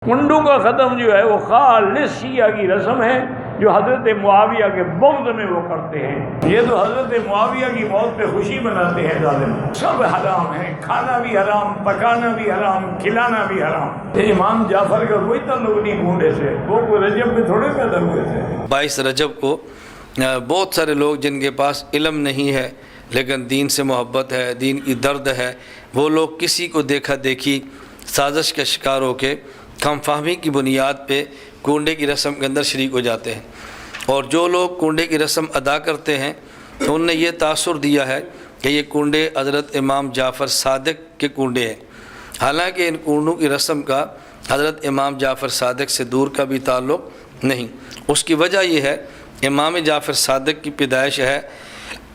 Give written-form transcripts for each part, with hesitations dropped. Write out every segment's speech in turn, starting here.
کنڈو کا ختم جو ہے وہ خالص شیعہ کی رسم ہے جو حضرت معاویہ کے بغض میں وہ کرتے ہیں۔ یہ تو حضرت معاویہ کی موت پہ خوشی مناتے ہیں ظالم۔ سب حرام ہے، کھانا بھی حرام، پکانا بھی حرام، کھلانا بھی حرام۔ امام جعفر کا کوئی تعلق نہیں کنڈے سے، وہ کوئی رجب میں تھوڑے پیدا ہوئے تھے۔ 22 رجب کو بہت سارے لوگ جن کے پاس علم نہیں ہے لیکن دین سے محبت ہے، دین کی درد ہے، وہ لوگ کسی کو دیکھا دیکھی سازش کا شکار ہو کے کم فہمی کی بنیاد پہ کنڈے کی رسم کے اندر شریک ہو جاتے ہیں، اور جو لوگ کنڈے کی رسم ادا کرتے ہیں تو ان نے یہ تاثر دیا ہے کہ یہ کنڈے حضرت امام جعفر صادق کے کنڈے ہیں، حالانکہ ان کنڈوں کی رسم کا حضرت امام جعفر صادق سے دور کا بھی تعلق نہیں۔ اس کی وجہ یہ ہے امام جعفر صادق کی پیدائش ہے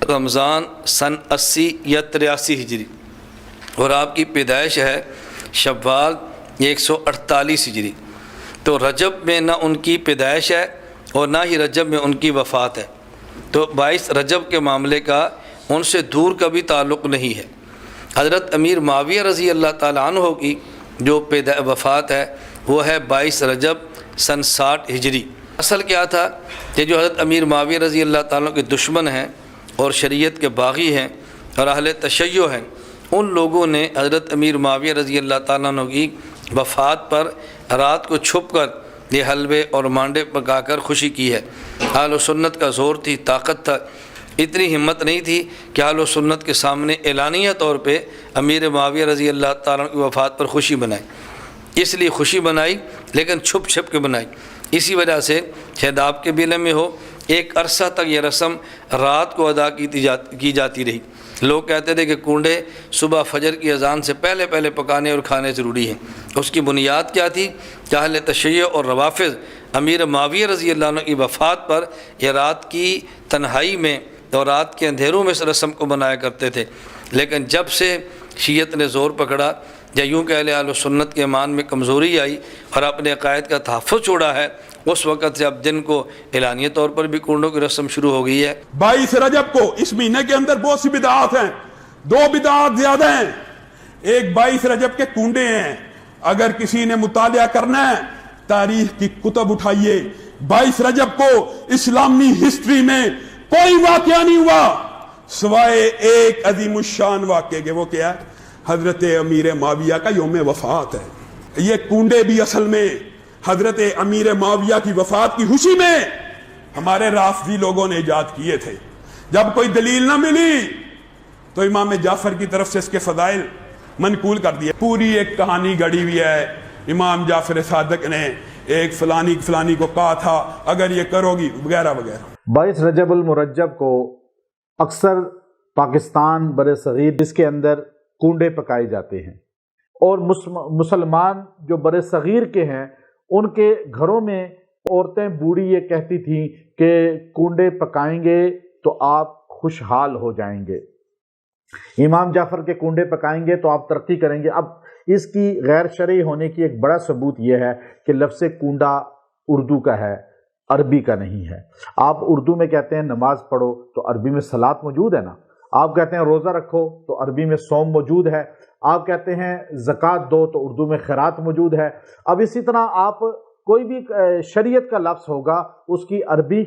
رمضان سن 80 یا 83 ہجری، اور آپ کی پیدائش ہے شوال 148 ہجری۔ تو رجب میں نہ ان کی پیدائش ہے اور نہ ہی رجب میں ان کی وفات ہے، تو 22 رجب کے معاملے کا ان سے دور کا بھی تعلق نہیں ہے۔ حضرت امیر معاویہ رضی اللہ تعالیٰ عنہ کی جو وفات ہے وہ ہے 22 رجب سن 60 ہجری۔ اصل کیا تھا کہ جو حضرت امیر معاویہ رضی اللہ تعالیٰ کے دشمن ہیں اور شریعت کے باغی ہیں اور اہل تشیع ہیں، ان لوگوں نے حضرت امیر معاویہ رضی اللہ تعالیٰ عنہ کی وفات پر رات کو چھپ کر یہ حلوے اور مانڈے پکا کر خوشی کی ہے۔ اہل و سنت کا زور تھی، طاقت تھا، اتنی ہمت نہیں تھی کہ اہل و سنت کے سامنے اعلانیہ طور پہ امیر معاویہ رضی اللہ تعالیٰ کی وفات پر خوشی منائی، اس لیے خوشی منائی لیکن چھپ چھپ کے منائی۔ اسی وجہ سے شاید آپ کے بھی علم میں ہو ایک عرصہ تک یہ رسم رات کو ادا کی جاتی رہی۔ لوگ کہتے تھے کہ کنڈے صبح فجر کی اذان سے پہلے پہلے پکانے اور کھانے ضروری ہیں۔ اس کی بنیاد کیا تھی کہ اہل تشیع اور روافض امیر معاویہ رضی اللہ عنہ کی وفات پر یہ رات کی تنہائی میں اور رات کے اندھیروں میں اس رسم کو منایا کرتے تھے، لیکن جب سے شیعت نے زور پکڑا یا یوں کہ اہل سنت کے ایمان میں کمزوری آئی اور اپنے عقائد کا تحفظ چھوڑا ہے، اس وقت سے اب دن کو اعلانیہ طور پر بھی کنڈوں کی رسم شروع ہو گئی ہے۔ 22 رجب کو اس مہینے کے اندر بہت سی بدعات ہیں، 2 بدعات زیادہ ہیں۔ ایک 22 رجب کے کنڈے ہیں، اگر کسی نے مطالعہ کرنا ہے تاریخ کی کتب اٹھائیے، 22 رجب کو اسلامی ہسٹری میں کوئی واقعہ نہیں ہوا سوائے ایک عظیم الشان واقعے کے، وہ کیا ہے؟ حضرت امیر معاویہ کا یوم وفات ہے۔ یہ کنڈے بھی اصل میں حضرت امیر معاویہ کی وفات کی خوشی میں ہمارے رافضی لوگوں نے ایجاد کیے تھے۔ جب کوئی دلیل نہ ملی تو امام جعفر کی طرف سے اس کے فضائل منقول کر دیے۔ پوری ایک کہانی گڑی ہوئی ہے، امام جعفر صادق نے ایک فلانی کو کہا تھا اگر یہ کرو گی وغیرہ وغیرہ۔ 22 رجب المرجب کو اکثر پاکستان برصغیر اس کے اندر کنڈے پکائے جاتے ہیں، اور مسلمان جو برصغیر کے ہیں ان کے گھروں میں عورتیں بوڑھی یہ کہتی تھیں کہ کنڈے پکائیں گے تو آپ خوشحال ہو جائیں گے، امام جعفر کے کنڈے پکائیں گے تو آپ ترقی کریں گے۔ اب اس کی غیر شرعی ہونے کی ایک بڑا ثبوت یہ ہے کہ لفظ کنڈا اردو کا ہے، عربی کا نہیں ہے۔ آپ اردو میں کہتے ہیں نماز پڑھو تو عربی میں صلاۃ موجود ہے نا، آپ کہتے ہیں روزہ رکھو تو عربی میں صوم موجود ہے، آپ کہتے ہیں زکوٰۃ دو تو اردو میں خیرات موجود ہے۔ اب اسی طرح آپ کوئی بھی شریعت کا لفظ ہوگا اس کی عربی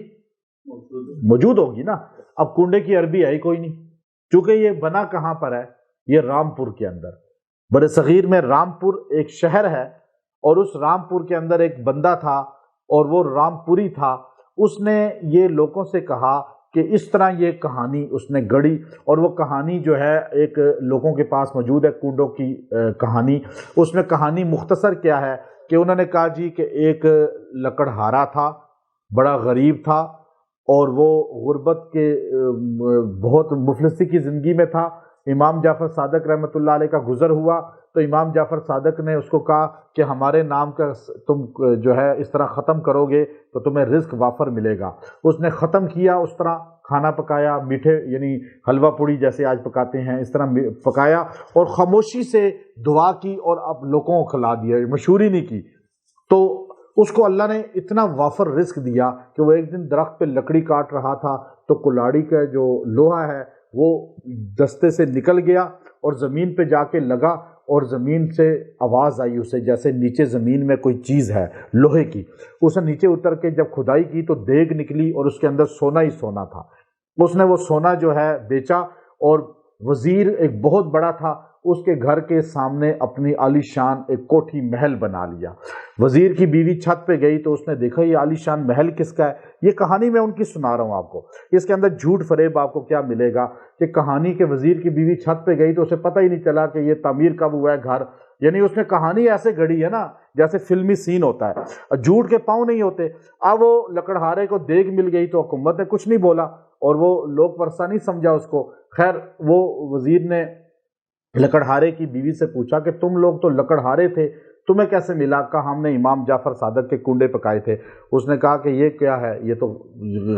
موجود ہوگی نا۔ اب کنڈے کی عربی ہے ہی کوئی نہیں، چونکہ یہ بنا کہاں پر ہے؟ یہ رامپور کے اندر، برصغیر میں رامپور ایک شہر ہے، اور اس رامپور کے اندر ایک بندہ تھا اور وہ رامپوری تھا، اس نے یہ لوگوں سے کہا کہ اس طرح یہ کہانی اس نے گڑھی، اور وہ کہانی جو ہے ایک لوگوں کے پاس موجود ہے کنڈوں کی کہانی۔ اس میں کہانی مختصر کیا ہے کہ انہوں نے کہا جی کہ ایک لکڑہارا تھا، بڑا غریب تھا، اور وہ غربت کے بہت مفلسی کی زندگی میں تھا۔ امام جعفر صادق رحمۃ اللہ علیہ کا گزر ہوا تو امام جعفر صادق نے اس کو کہا کہ ہمارے نام کا تم جو ہے اس طرح ختم کرو گے تو تمہیں رزق وافر ملے گا۔ اس نے ختم کیا، اس طرح کھانا پکایا، میٹھے یعنی حلوہ پوڑی جیسے آج پکاتے ہیں اس طرح پکایا، اور خاموشی سے دعا کی اور اب لوگوں کو کھلا دیا، مشہوری نہیں کی۔ تو اس کو اللہ نے اتنا وافر رزق دیا کہ وہ ایک دن درخت پہ لکڑی کاٹ رہا تھا تو کلاڑی کا جو لوہا ہے وہ دستے سے نکل گیا اور زمین پہ جا کے لگا، اور زمین سے آواز آئی اسے جیسے نیچے زمین میں کوئی چیز ہے لوہے کی. اس نے نیچے اتر کے جب کھدائی کی تو دیگ نکلی اور اس کے اندر سونا ہی سونا تھا. اس نے وہ سونا جو ہے بیچا اور وزیر ایک بہت بڑا تھا اس کے گھر کے سامنے اپنی عالی شان ایک کوٹھی محل بنا لیا. وزیر کی بیوی چھت پہ گئی تو اس نے دیکھا یہ عالی شان محل کس کا ہے. یہ کہانی میں ان کی سنا رہا ہوں آپ کو, اس کے اندر جھوٹ فریب آپ کو کیا ملے گا کہ کہانی کے وزیر کی بیوی چھت پہ گئی تو اسے پتہ ہی نہیں چلا کہ یہ تعمیر کب ہوا ہے گھر. یعنی اس نے کہانی ایسے گھڑی ہے نا جیسے فلمی سین ہوتا ہے, جھوٹ کے پاؤں نہیں ہوتے. اب وہ لکڑہارے کو دیگ مل گئی تو حکومت نے کچھ نہیں بولا اور وہ لوگ پرسہ نہیں سمجھا اس کو. خیر وہ وزیر نے لکڑہارے کی بیوی سے پوچھا کہ تم لوگ تو لکڑہارے تھے, تمہیں کیسے ملا؟ کہا ہم نے امام جعفر صادق کے کنڈے پکائے تھے. اس نے کہا کہ یہ کیا ہے, یہ تو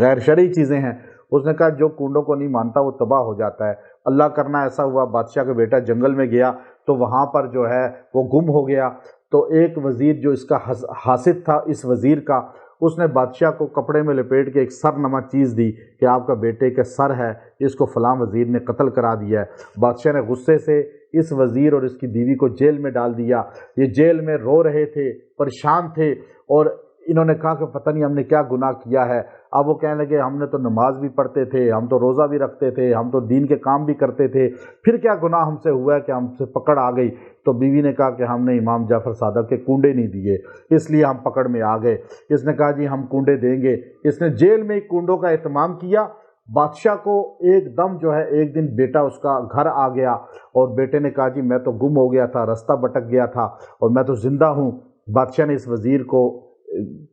غیر شرعی چیزیں ہیں. اس نے کہا جو کنڈوں کو نہیں مانتا وہ تباہ ہو جاتا ہے. اللہ کرنا ایسا ہوا بادشاہ کا بیٹا جنگل میں گیا تو وہاں پر جو ہے وہ گم ہو گیا. تو ایک وزیر جو اس کا حاسد تھا اس وزیر کا, اس نے بادشاہ کو کپڑے میں لپیٹ کے ایک سر نما چیز دی کہ آپ کا بیٹے کا سر ہے, اس کو فلاں وزیر نے قتل کرا دیا ہے. بادشاہ نے غصے سے اس وزیر اور اس کی بیوی کو جیل میں ڈال دیا. یہ جیل میں رو رہے تھے, پریشان تھے اور انہوں نے کہا کہ پتہ نہیں ہم نے کیا گناہ کیا ہے. اب وہ کہنے لگے ہم نے تو نماز بھی پڑھتے تھے, ہم تو روزہ بھی رکھتے تھے, ہم تو دین کے کام بھی کرتے تھے, پھر کیا گناہ ہم سے ہوا ہے کہ ہم سے پکڑ آ گئی؟ تو بیوی نے کہا کہ ہم نے امام جعفر صادق کے کنڈے نہیں دیے اس لیے ہم پکڑ میں آ گئے. اس نے کہا جی ہم کنڈے دیں گے. اس نے جیل میں کنڈوں کا اہتمام کیا. بادشاہ کو ایک دم جو ہے ایک دن بیٹا اس کا گھر آ گیا اور بیٹے نے کہا جی میں تو گم ہو گیا تھا, رستہ بھٹک گیا تھا اور میں تو زندہ ہوں. بادشاہ نے اس وزیر کو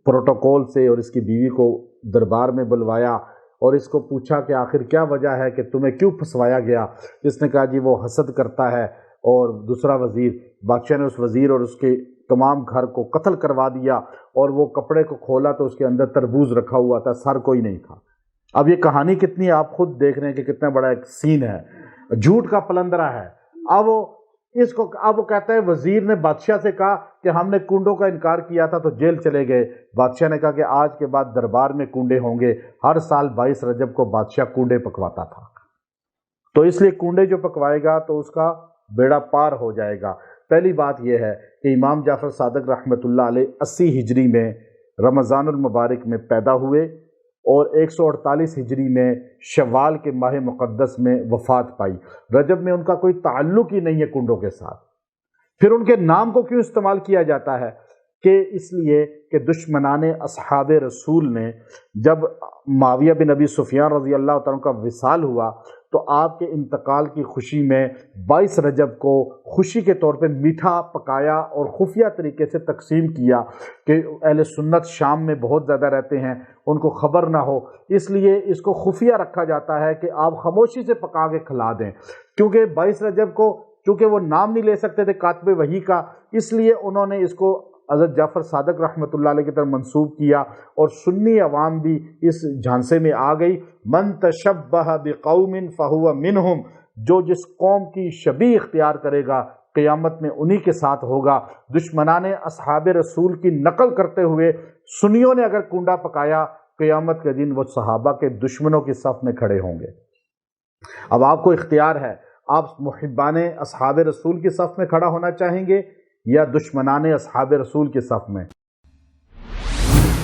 پروٹوکول سے اور اس کی بیوی کو دربار میں بلوایا اور اس کو پوچھا کہ آخر کیا وجہ ہے کہ تمہیں کیوں پھنسوایا گیا؟ اس نے کہا جی وہ حسد کرتا ہے. اور دوسرا وزیر, بادشاہ نے اس وزیر اور اس کے تمام گھر کو قتل کروا دیا اور وہ کپڑے کو کھولا تو اس کے اندر تربوز رکھا ہوا تھا, سر کوئی نہیں تھا. اب یہ کہانی کتنی آپ خود دیکھ رہے ہیں کہ کتنا بڑا ایک سین ہے, جھوٹ کا پلندرا ہے. اب وہ کہتا ہے وزیر نے بادشاہ سے کہا کہ ہم نے کنڈوں کا انکار کیا تھا تو جیل چلے گئے. بادشاہ نے کہا کہ آج کے بعد دربار میں کنڈے ہوں گے. ہر سال 22 رجب کو بادشاہ کنڈے پکواتا تھا, تو اس لیے کنڈے جو پکوائے گا تو اس کا بیڑا پار ہو جائے گا. پہلی بات یہ ہے کہ امام جعفر صادق رحمۃ اللہ علیہ 80 ہجری میں رمضان المبارک میں پیدا ہوئے اور 148 ہجری میں شوال کے ماہ مقدس میں وفات پائی. رجب میں ان کا کوئی تعلق ہی نہیں ہے کنڈوں کے ساتھ. پھر ان کے نام کو کیوں استعمال کیا جاتا ہے؟ کہ اس لیے کہ دشمنان اصحاب رسول نے جب معاویہ بن ابی سفیان رضی اللہ تعالیٰ کا وصال ہوا تو آپ کے انتقال کی خوشی میں 22 رجب کو خوشی کے طور پہ میٹھا پکایا اور خفیہ طریقے سے تقسیم کیا کہ اہل سنت شام میں بہت زیادہ رہتے ہیں, ان کو خبر نہ ہو, اس لیے اس کو خفیہ رکھا جاتا ہے کہ آپ خاموشی سے پکا کے کھلا دیں. کیونکہ 22 رجب کو چونکہ وہ نام نہیں لے سکتے تھے کاتب وحی کا, اس لیے انہوں نے اس کو حضرت جعفر صادق رحمۃ اللہ علیہ کی طرف منسوب کیا اور سنی عوام بھی اس جھانسے میں آ گئی. من تشبہ بقوم فہو منہم, جو جس قوم کی شبیہ اختیار کرے گا قیامت میں انہی کے ساتھ ہوگا. دشمنان اصحاب رسول کی نقل کرتے ہوئے سنیوں نے اگر کنڈا پکایا قیامت کے دن وہ صحابہ کے دشمنوں کی صف میں کھڑے ہوں گے. اب آپ کو اختیار ہے, آپ محبان اصحاب رسول کی صف میں کھڑا ہونا چاہیں گے یا دشمنان اصحاب رسول کی صف میں؟